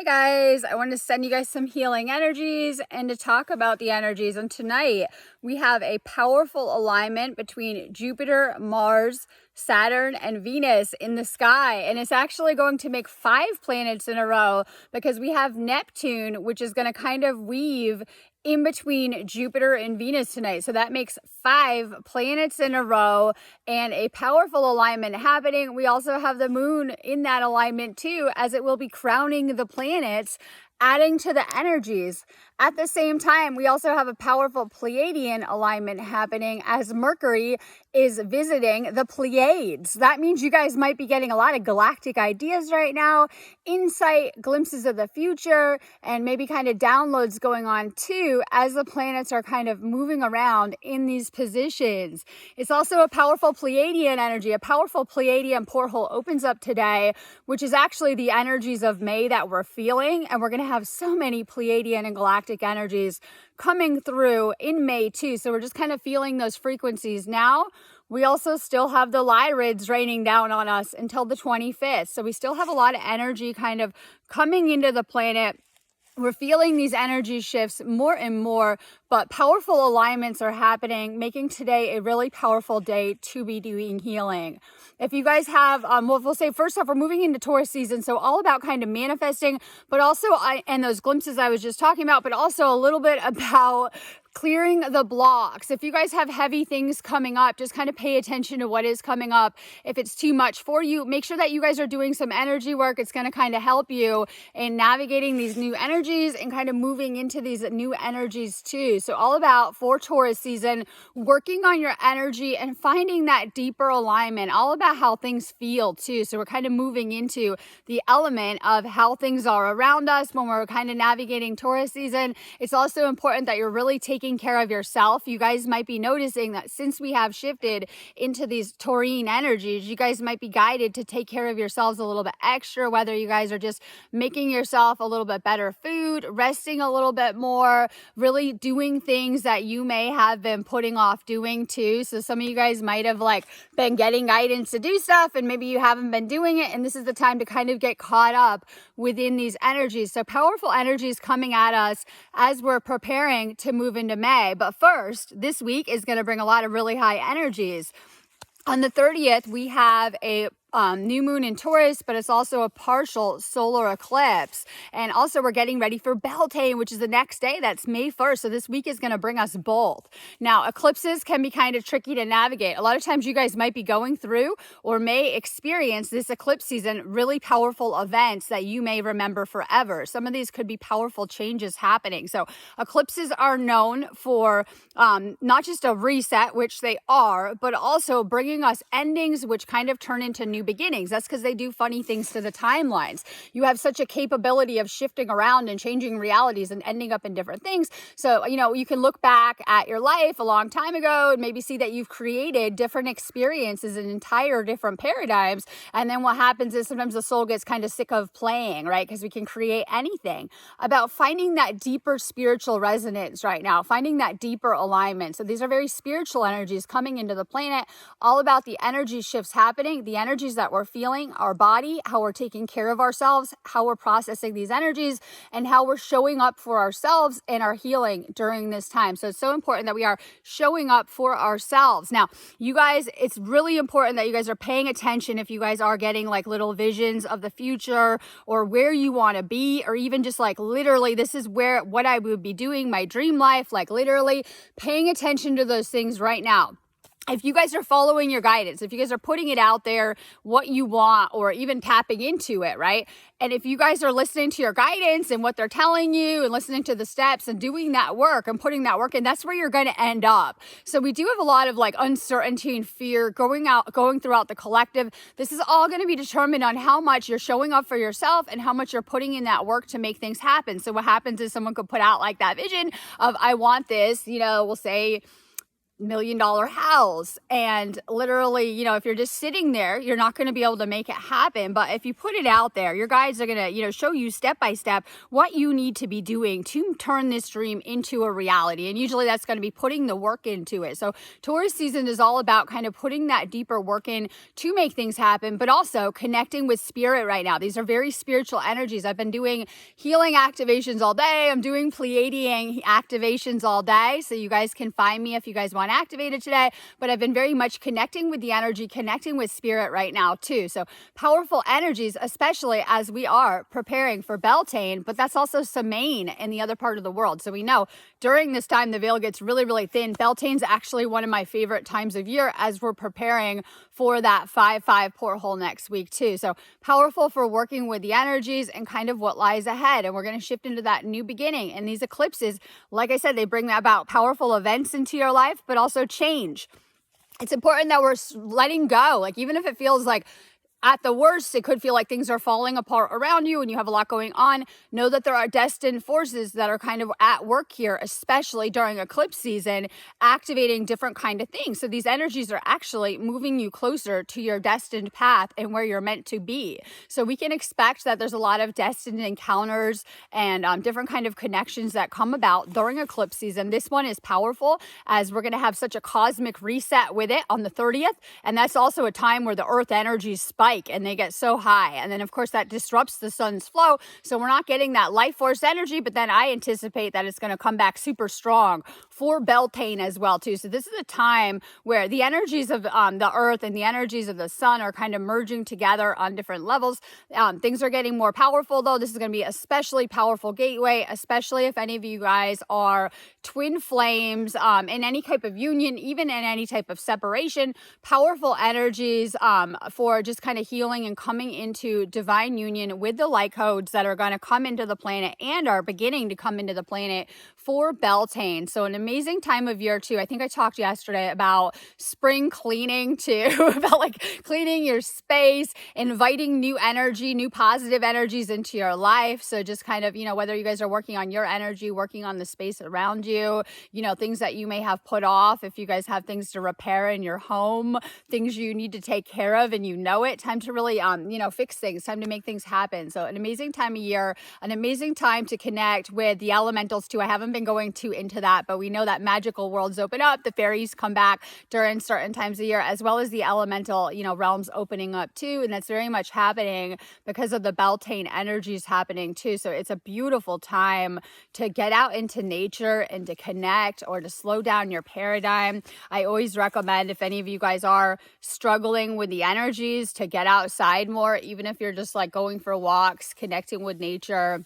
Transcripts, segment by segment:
guys, I want to send you guys some healing energies and to talk about the energies. And tonight we have a powerful alignment between Jupiter, Mars, Saturn, and Venus in the sky. And it's actually going to make 5 planets in a row because we have Neptune, which is going to kind of weave in between Jupiter and Venus tonight. So that makes 5 planets in a row and a powerful alignment happening. We also have the moon in that alignment too, as it will be crowning the planets, adding to the energies. At the same time, we also have a powerful Pleiadian alignment happening as Mercury is visiting the Pleiades. That means you guys might be getting a lot of galactic ideas right now, insight, glimpses of the future, and maybe kind of downloads going on too as the planets are kind of moving around in these positions. It's also a powerful Pleiadian energy. A powerful Pleiadian portal opens up today, which is actually the energies of May that we're feeling, and we're going to have so many Pleiadian and galactic energies coming through in May too. So we're just kind of feeling those frequencies now. We also still have the Lyrids raining down on us until the 25th. So we still have a lot of energy kind of coming into the planet. We're feeling these energy shifts more and more, but powerful alignments are happening, making today a really powerful day to be doing healing. If you guys have, we'll say first off, we're moving into Taurus season, so all about kind of manifesting, but also, and those glimpses I was just talking about, but also a little bit about clearing the blocks. If you guys have heavy things coming up, just kind of pay attention to what is coming up. If it's too much for you, make sure that you guys are doing some energy work. It's going to kind of help you in navigating these new energies and kind of moving into these new energies too. So all about for Taurus season, working on your energy and finding that deeper alignment, all about how things feel too. So we're kind of moving into the element of how things are around us when we're kind of navigating Taurus season. It's also important that you're really taking care of yourself. You guys might be noticing that since we have shifted into these taurine energies, you guys might be guided to take care of yourselves a little bit extra, whether you guys are just making yourself a little bit better food, resting a little bit more, really doing things that you may have been putting off doing too. So some of you guys might have been getting guidance to do stuff and maybe you haven't been doing it, and this is the time to kind of get caught up within these energies. So powerful energies coming at us as we're preparing to move into May. But first, this week is going to bring a lot of really high energies. On the 30th, we have a new moon in Taurus, but it's also a partial solar eclipse. And also we're getting ready for Beltane, which is the next day. That's May 1st. So this week is going to bring us both. Now, eclipses can be kind of tricky to navigate. A lot of times you guys might be going through or may experience this eclipse season, really powerful events that you may remember forever. Some of these could be powerful changes happening. So eclipses are known for not just a reset, which they are, but also bringing us endings, which kind of turn into new beginnings. That's because they do funny things to the timelines. You have such a capability of shifting around and changing realities and ending up in different things. So, you can look back at your life a long time ago and maybe see that you've created different experiences and entire different paradigms. And then what happens is sometimes the soul gets kind of sick of playing, right? Because we can create anything. About finding that deeper spiritual resonance right now, finding that deeper alignment. So these are very spiritual energies coming into the planet, all about the energy shifts happening, the energies that we're feeling, our body, how we're taking care of ourselves, how we're processing these energies, and how we're showing up for ourselves and our healing during this time. So it's so important that we are showing up for ourselves. Now, you guys, it's really important that you guys are paying attention if you guys are getting little visions of the future or where you want to be, or even just literally, this is what I would be doing, my dream life, literally paying attention to those things right now. If you guys are following your guidance, if you guys are putting it out there, what you want, or even tapping into it, right? And if you guys are listening to your guidance and what they're telling you and listening to the steps and doing that work and putting that work in, that's where you're going to end up. So we do have a lot of uncertainty and fear going throughout the collective. This is all going to be determined on how much you're showing up for yourself and how much you're putting in that work to make things happen. So what happens is someone could put out that vision of, I want this, we'll say, million house. And literally, if you're just sitting there, you're not going to be able to make it happen. But if you put it out there, your guides are going to, show you step by step what you need to be doing to turn this dream into a reality. And usually that's going to be putting the work into it. So Taurus season is all about kind of putting that deeper work in to make things happen, but also connecting with spirit right now. These are very spiritual energies. I've been doing healing activations all day. I'm doing Pleiadian activations all day. So you guys can find me if you guys want activated today, but I've been very much connecting with the energy, connecting with spirit right now too. So powerful energies, especially as we are preparing for Beltane, but that's also Samhain in the other part of the world. So we know during this time, the veil gets really, really thin. Beltane's actually one of my favorite times of year as we're preparing for that 5/5 porthole next week too. So powerful for working with the energies and kind of what lies ahead. And we're going to shift into that new beginning. And these eclipses, like I said, they bring about powerful events into your life, but also change. It's important that we're letting go. Like, even if it feels like at the worst, it could feel like things are falling apart around you and you have a lot going on. Know that there are destined forces that are kind of at work here, especially during eclipse season, activating different kind of things. So these energies are actually moving you closer to your destined path and where you're meant to be. So we can expect that there's a lot of destined encounters and different kind of connections that come about during eclipse season. This one is powerful as we're going to have such a cosmic reset with it on the 30th. And that's also a time where the earth energies spike and they get so high. And then, of course, that disrupts the sun's flow. So we're not getting that life force energy, but then I anticipate that it's going to come back super strong for Beltane as well, too. So this is a time where the energies of the earth and the energies of the sun are kind of merging together on different levels. Things are getting more powerful, though. This is going to be especially powerful gateway, especially if any of you guys are twin flames in any type of union, even in any type of separation. Powerful energies for just kind of healing and coming into divine union with the light codes that are going to come into the planet and are beginning to come into the planet for Beltane. So an amazing time of year too. I think I talked yesterday about spring cleaning too, about like cleaning your space, inviting new energy, new positive energies into your life. So just kind of, whether you guys are working on your energy, working on the space around you, things that you may have put off, if you guys have things to repair in your home, things you need to take care of and it, time to really, fix things, time to make things happen. So an amazing time of year, an amazing time to connect with the elementals too. I haven't been going too into that, but we know that magical worlds open up, the fairies come back during certain times of year, as well as the elemental, realms opening up too. And that's very much happening because of the Beltane energies happening too. So it's a beautiful time to get out into nature and to connect or to slow down your paradigm. I always recommend, if any of you guys are struggling with the energies, to get outside more, even if you're just like going for walks, connecting with nature,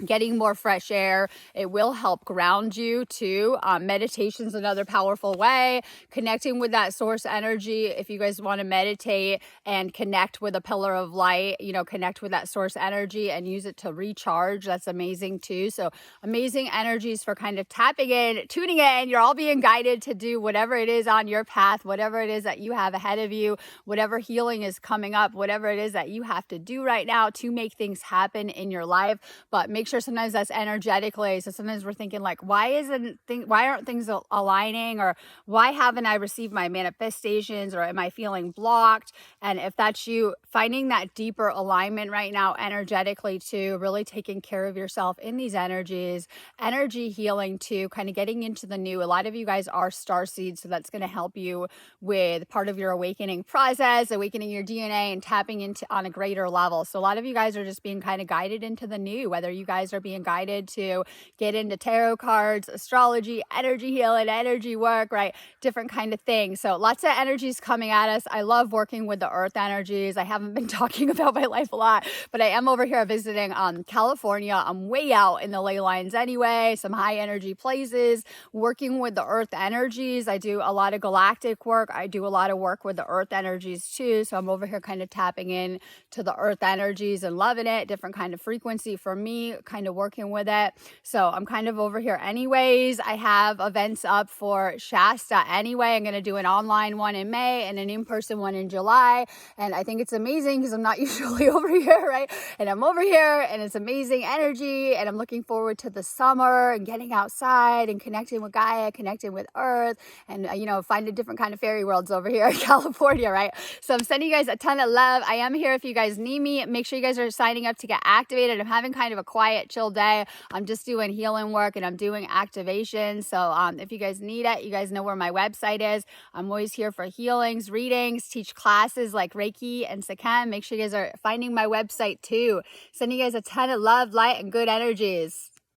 getting more fresh air. It will help ground you too. Meditation's another powerful way. Connecting with that source energy. If you guys want to meditate and connect with a pillar of light, connect with that source energy and use it to recharge. That's amazing too. So amazing energies for kind of tapping in, tuning in. You're all being guided to do whatever it is on your path, whatever it is that you have ahead of you, whatever healing is coming up, whatever it is that you have to do right now to make things happen in your life. But make sure sometimes that's energetically. So sometimes we're thinking like, why aren't things aligning, or why haven't I received my manifestations, or am I feeling blocked? And if that's you, finding that deeper alignment right now energetically to really taking care of yourself in these energies, energy healing too, kind of getting into the new. A lot of you guys are starseeds, so that's going to help you with part of your awakening process, awakening your DNA and tapping into on a greater level. So a lot of you guys are just being kind of guided into the new, whether you guys are being guided to get into tarot cards, astrology, energy healing, energy work, right? Different kind of things. So lots of energies coming at us. I love working with the earth energies. I haven't been talking about my life a lot, but I am over here visiting California. I'm way out in the ley lines anyway, some high energy places, working with the earth energies. I do a lot of galactic work. I do a lot of work with the earth energies too. So I'm over here kind of tapping in to the earth energies and loving it. Different kind of frequency for me. kind of working with it. So I'm kind of over here anyways. I have events up for Shasta anyway. I'm going to do an online one in May and an in-person one in July. And I think it's amazing because I'm not usually over here, right? And I'm over here and it's amazing energy. And I'm looking forward to the summer and getting outside and connecting with Gaia, connecting with Earth, and, finding different kind of fairy worlds over here in California, right? So I'm sending you guys a ton of love. I am here if you guys need me. Make sure you guys are signing up to get activated. I'm having kind of a quiet, chill day. I'm just doing healing work and I'm doing activation. So if you guys need it, you guys know where my website is. I'm always here for healings, readings, teach classes like Reiki and Sekhem. Make sure you guys are finding my website too. Sending you guys a ton of love, light, and good energies.